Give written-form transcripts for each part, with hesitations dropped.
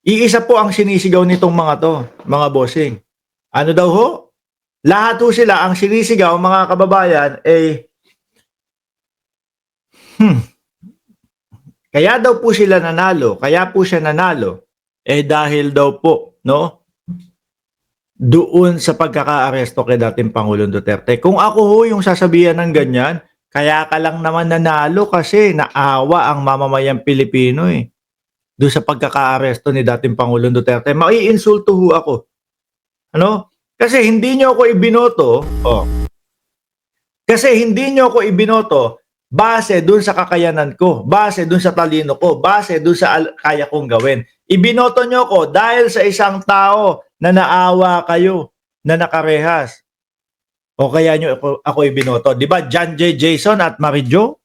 Iisa po ang sinisigaw nitong mga to, mga bossing. Ano daw ho? Lahat ho sila ang sinisigaw, mga kababayan, kaya daw po sila nanalo, kaya po siya nanalo, dahil daw po, no, doon sa pagkakaaresto kay dating Pangulong Duterte. Kung ako ho yung sasabihan ng ganyan, kaya ka lang naman nanalo kasi naawa ang mamamayang Pilipino doon sa pagkakaaresto ni dating Pangulong Duterte. Maiinsulto ho ako. Ano? Kasi hindi nyo ako ibinoto, kasi hindi nyo ako ibinoto base doon sa kakayanan ko, base doon sa talino ko, base doon sa kaya kong gawin. Ibinoto nyo ko dahil sa isang tao na naawa kayo, na nakarehas. O kaya nyo ako ibinoto. Di ba? John J. Jason at Marijo?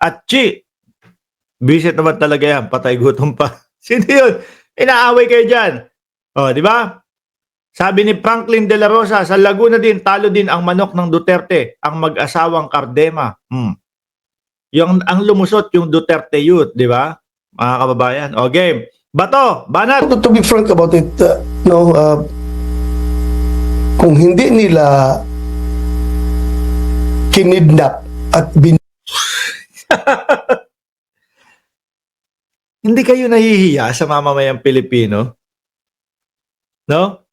At Chi. Visit naman talaga yan. Patay gutom pa. Sino yun? Inaaway kayo dyan. O, di ba? Sabi ni Franklin De La Rosa, sa Laguna din, talo din ang manok ng Duterte, ang mag-asawang Cardema. Yung, ang lumusot yung Duterte youth, di ba? Mga kababayan. O, game. Bato, banat. To be frank about it, kung hindi nila kinidnap at Hindi kayo nahihiya sa mamamayang Pilipino? No?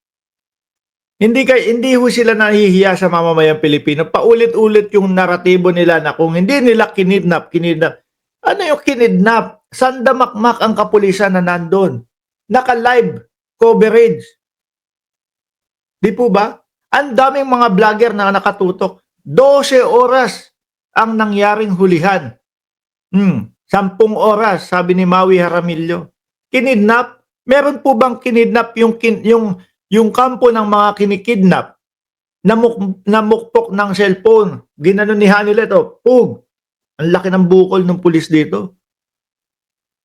Hindi ho sila nahihiya sa mamamayang Pilipino. Paulit-ulit yung naratibo nila na kung hindi nila kinidnap. Ano yung kinidnap? Sandamakmak ang kapulisan na nandun. Naka-live coverage. Di po ba? Ang daming mga vlogger na nakatutok. 12 oras ang nangyaring hulihan. 10 oras, sabi ni Maui Jaramillo. Kinidnap? Meron po bang kinidnap yung kampo ng mga kinikidnap? Namukpok ng cellphone. Ginanon ni Hanilet, pug. Ang laki ng bukol ng pulis dito.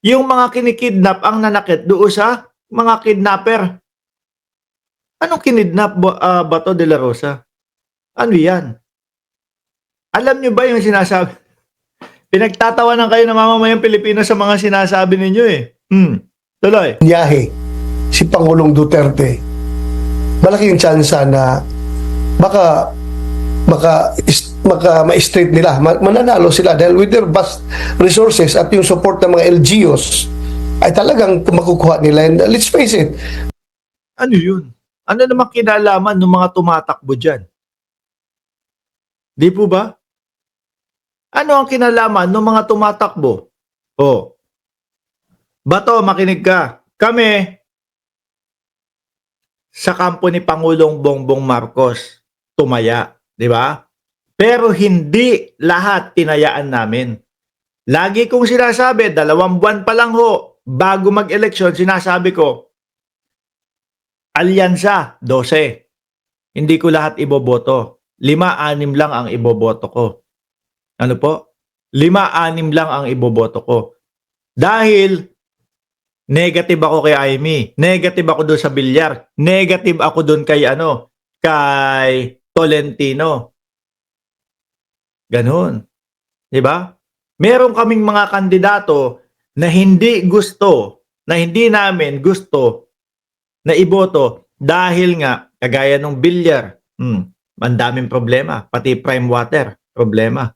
Yung mga kinikidnap ang nanakit doon sa mga kidnapper. Anong kinidnap, Bato de la Rosa? Ano yan? Alam nyo ba yung sinasabi? Pinagtatawanan kayo ng mamamayang Pilipino sa mga sinasabi ninyo Tuloy. Yahe si Pangulong Duterte, malaking tsansa na baka ma-straight nila, mananalo sila dahil with their vast resources at yung support ng mga LGUs ay talagang makukuha nila. And let's face it. Ano yun? Ano naman kinalaman ng mga tumatakbo dyan? Di po ba? Ano ang kinalaman ng mga tumatakbo? Bato, makinig ka. Kami, sa kampo ni Pangulong Bongbong Marcos, tumaya. Di ba? Pero hindi lahat tinayaan namin. Lagi kong sinasabi, 2 buwan pa lang ho, bago mag-eleksyon, sinasabi ko, alyansa, 12. Hindi ko lahat iboboto. 5-6 lang ang iboboto ko. Ano po? 5-6 lang ang iboboto ko. Dahil negative ako kay Amy. Negative ako doon sa Bilyar. Negative ako doon kay kay Tolentino. Ganun. 'Di ba? Meron kaming mga kandidato na hindi namin gusto na iboto dahil nga kagaya ng Bilyar. Ang daming problema, pati prime water, problema.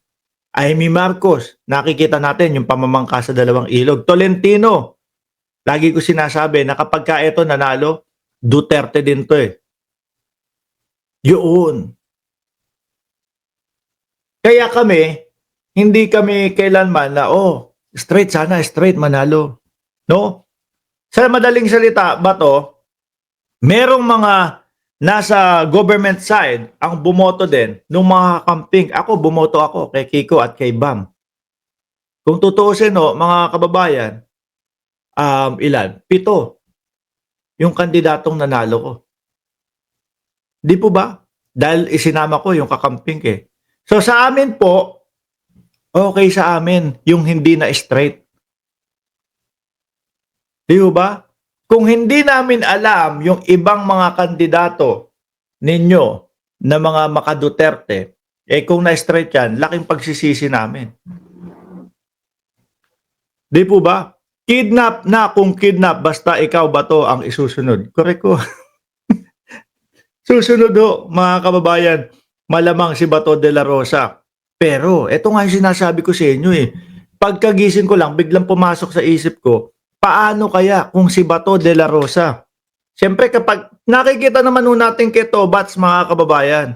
Amy Marcos, nakikita natin yung pamamangka sa 2 ilog. Tolentino, lagi ko sinasabi na kapag ka ito nanalo, Duterte din to Yun. Kaya kami, hindi kami kailanman na, straight manalo. No? Sa madaling salita, Bato, merong mga nasa government side ang bumoto din nung mga camping. Bumoto ako kay Kiko at kay Bam. Kung tutuusin, mga kababayan, ilan? 7 yung kandidatong nanalo ko. Di po ba? Dahil isinama ko yung kakamping So sa amin po, okay sa amin yung hindi na straight. Di ba? Kung hindi namin alam yung ibang mga kandidato ninyo na mga maka-Duterte, kung na-straight yan, laking pagsisisi namin. Di po ba? Kidnap na kung kidnap, basta ikaw ba to ang isusunod. Correct ko. Susunod ho, mga kababayan, malamang si Bato de la Rosa. Pero, eto nga yung sinasabi ko sa inyo eh. Pagkagising ko lang, biglang pumasok sa isip ko, paano kaya kung si Bato de la Rosa? Siyempre kapag nakikita naman ho natin kay Tobats, mga kababayan,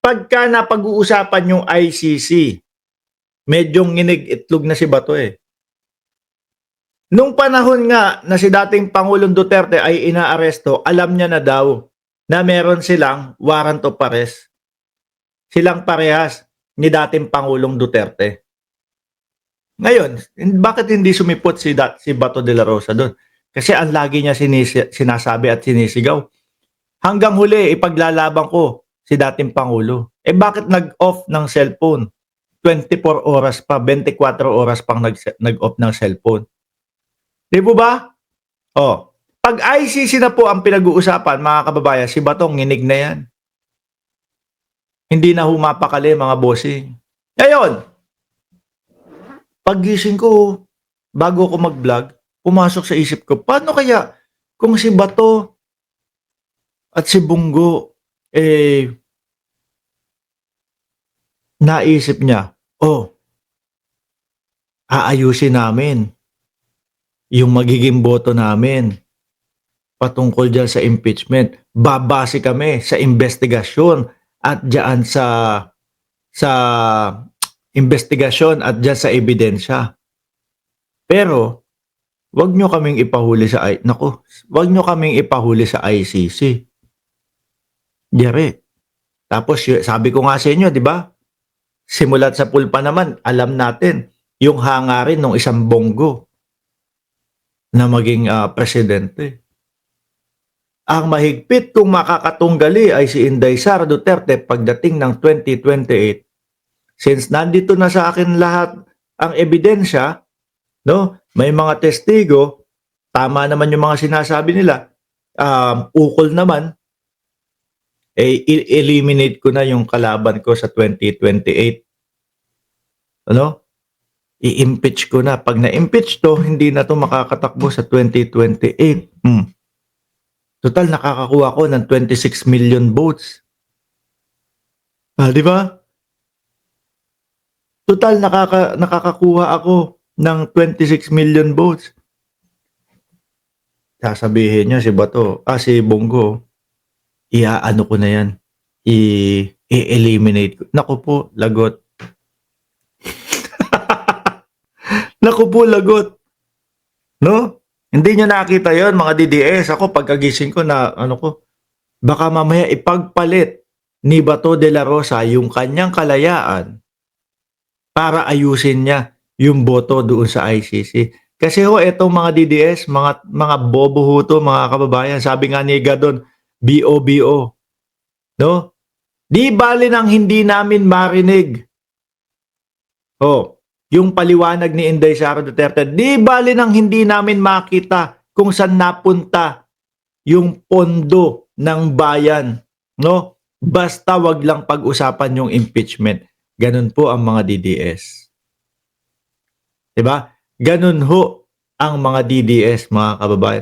pagka napag-uusapan yung ICC, medyo nginig-itlog na si Bato eh. Nung panahon nga na si dating Pangulong Duterte ay inaaresto, alam niya na daw na meron silang warrant of arrest. Silang parehas ni dating Pangulong Duterte. Ngayon, bakit hindi sumipot si Bato de la Rosa doon? Kasi ang lagi niya sinasabi at sinisigaw. Hanggang huli, ipaglalaban ko si dating Pangulo. Eh bakit nag-off ng cellphone? 24 oras pa, 24 oras pang nag-off ng cellphone. Di po ba? Oh, pag ICC na po ang pinag-uusapan, mga kababayan, si Batong nginig na yan. Hindi na humapakali, mga bossing. Ngayon, paggising ko, bago ako mag-vlog, pumasok sa isip ko, paano kaya kung si Bato at si Bungo, naisip niya, aayusin namin yung magiging boto namin patungkol dyan sa impeachment. Babase kami sa investigasyon at dyan sa investigasyon at dyan sa ebidensya. Pero, wag nyo kaming ipahuli sa wag nyo kaming ipahuli sa ICC. Diyari. Tapos, sabi ko nga sa inyo, di ba? Simulat sa pulpa naman, alam natin, yung hangarin ng isang Bongo na maging presidente. Ang mahigpit kung makakatunggali ay si Inday Sara Duterte pagdating ng 2028. Since nandito na sa akin lahat ang ebidensya, no? May mga testigo, tama naman yung mga sinasabi nila, ukol naman, eliminate ko na yung kalaban ko sa 2028. Ano? I-impeach ko na. Pag na-impeach to, hindi na to makakatakbo sa 2028. Total, nakakakuha ko ng 26 million votes. Di ba? Total, nakakakuha ako ng 26 million votes. Sasabihin niya si Bato, si Bongo, iaano ko na yan. I-eliminate ko. Naku po, lagot. Naku po, lagot. No? Hindi nyo nakita yon mga DDS. Ako, pagkagising ko na, baka mamaya ipagpalit ni Bato de la Rosa yung kanyang kalayaan para ayusin niya yung boto doon sa ICC. Kasi etong mga DDS, mga bobo ho to, mga kababayan. Sabi nga ni Gadon, BOBO. No? Di bali nang hindi namin marinig. Yung paliwanag ni Inday Sara Duterte, di bali nang hindi namin makita kung saan napunta yung pondo ng bayan, no? Basta wag lang pag-usapan yung impeachment. Ganun po ang mga DDS. 'Di ba? Ganun ho ang mga DDS, mga kababayan.